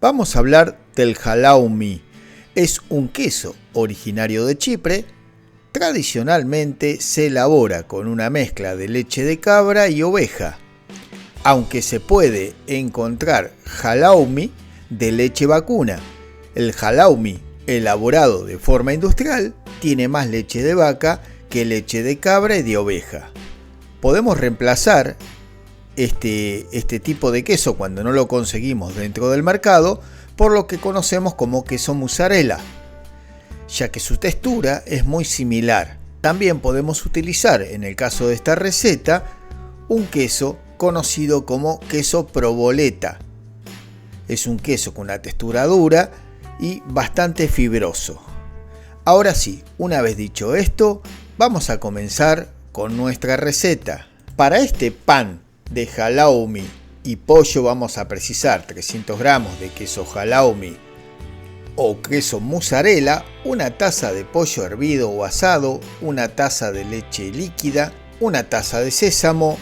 Vamos a hablar del halloumi. Es un queso originario de Chipre. Tradicionalmente se elabora con una mezcla de leche de cabra y oveja, aunque se puede encontrar halloumi de leche vacuna. El halloumi elaborado de forma industrial tiene más leche de vaca que leche de cabra y de oveja. Podemos reemplazar este tipo de queso cuando no lo conseguimos dentro del mercado por lo que conocemos como queso mozzarella, ya que su textura es muy similar. También podemos utilizar, en el caso de esta receta, un queso conocido como queso provoleta. Es un queso con una textura dura y bastante fibroso. Ahora sí, una vez dicho esto, vamos a comenzar con nuestra receta. Para este pan de halloumi y pollo vamos a precisar 300 gramos de queso halloumi o queso mozzarella, una taza de pollo hervido o asado, una taza de leche líquida, una taza de sésamo.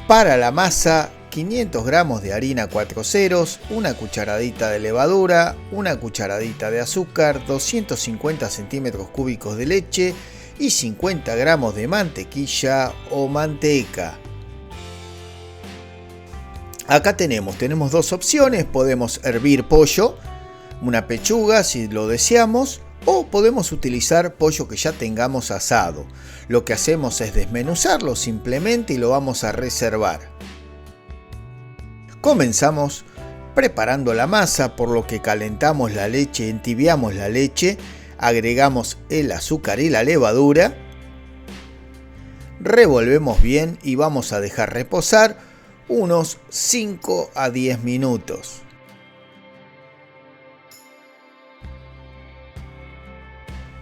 Para la masa, 500 gramos de harina 4 ceros, una cucharadita de levadura, una cucharadita de azúcar, 250 centímetros cúbicos de leche y 50 gramos de mantequilla o manteca. Acá tenemos dos opciones: podemos hervir pollo, una pechuga si lo deseamos, o podemos utilizar pollo que ya tengamos asado. Lo que hacemos es desmenuzarlo simplemente y lo vamos a reservar. Comenzamos preparando la masa, por lo que calentamos la leche, entibiamos la leche, agregamos el azúcar y la levadura, revolvemos bien y vamos a dejar reposar unos 5 a 10 minutos.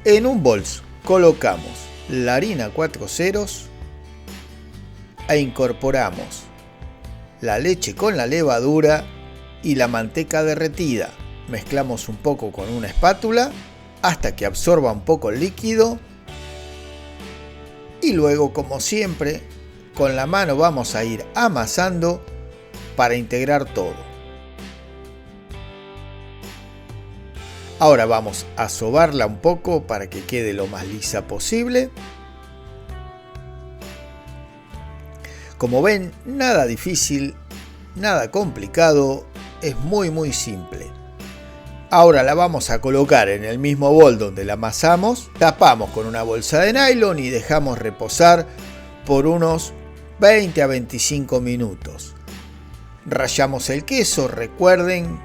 En un bol colocamos la harina 4 ceros e incorporamos la leche con la levadura y la manteca derretida. Mezclamos un poco con una espátula hasta que absorba un poco el líquido y luego, como siempre, con la mano vamos a ir amasando para integrar todo. Ahora vamos a sobarla un poco para que quede lo más lisa posible. Como ven, nada difícil, nada complicado, es muy simple. Ahora la vamos a colocar en el mismo bol donde la amasamos, tapamos con una bolsa de nylon y dejamos reposar por unos 20 a 25 minutos. Rallamos el queso, recuerden,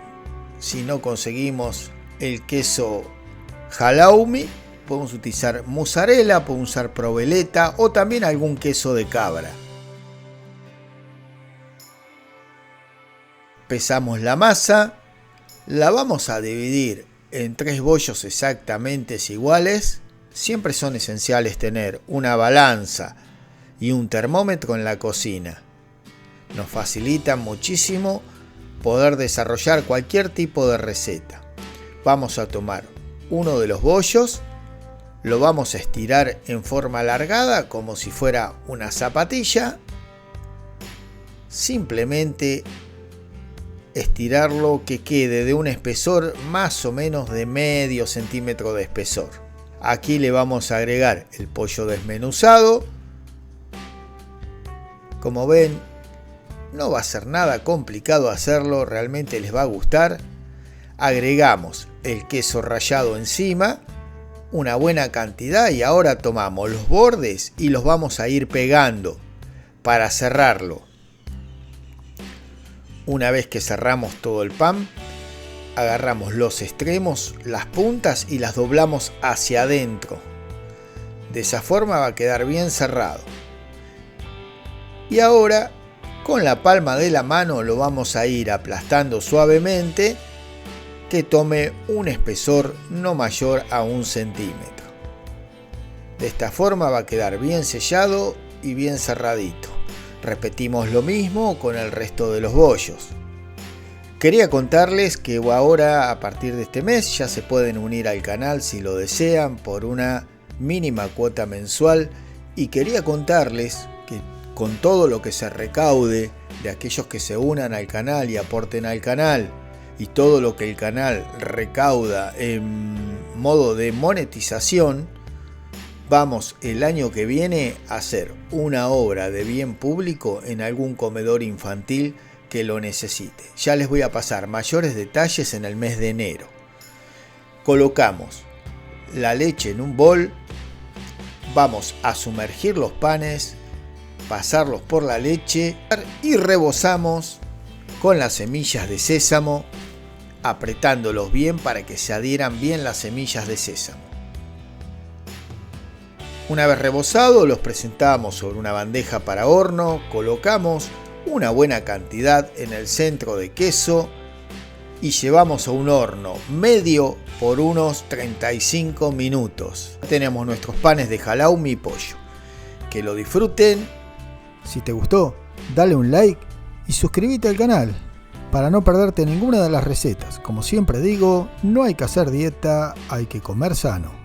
si no conseguimos el queso halloumi, podemos utilizar mozzarella, podemos usar provoleta o también algún queso de cabra. Pesamos la masa, la vamos a dividir en 3 bollos exactamente iguales. Siempre son esenciales tener una balanza y un termómetro en la cocina. Nos facilita muchísimo poder desarrollar cualquier tipo de receta. Vamos a tomar uno de los bollos, lo vamos a estirar en forma alargada como si fuera una zapatilla. Simplemente estirarlo que quede de un espesor más o menos de medio centímetro de espesor. Aquí le vamos a agregar el pollo desmenuzado. Como ven, no va a ser nada complicado hacerlo, realmente les va a gustar. Agregamos el queso rallado encima, una buena cantidad, y ahora tomamos los bordes y los vamos a ir pegando para cerrarlo. Una vez que cerramos todo el pan, agarramos los extremos, las puntas y las doblamos hacia adentro. De esa forma va a quedar bien cerrado. Y ahora, con la palma de la mano lo vamos a ir aplastando suavemente, que tome un espesor no mayor a 1 centímetro. De esta forma va a quedar bien sellado y bien cerradito. Repetimos lo mismo con el resto de los bollos. Quería contarles que ahora, a partir de este mes, ya se pueden unir al canal si lo desean por una mínima cuota mensual, y quería contarles que con todo lo que se recaude de aquellos que se unan al canal y aporten al canal, y todo lo que el canal recauda en modo de monetización, vamos el año que viene a hacer una obra de bien público en algún comedor infantil que lo necesite. Ya les voy a pasar mayores detalles en el mes de enero. Colocamos la leche en un bol, vamos a sumergir los panes, pasarlos por la leche y rebozamos con las semillas de sésamo, apretándolos bien para que se adhieran bien las semillas de sésamo. Una vez rebozados, los presentamos sobre una bandeja para horno, colocamos una buena cantidad en el centro de queso y llevamos a un horno medio por unos 35 minutos. Tenemos nuestros panes de halloumi y pollo. Que lo disfruten. Si te gustó, dale un like y suscríbete al canal para no perderte ninguna de las recetas. Como siempre digo, no hay que hacer dieta, hay que comer sano.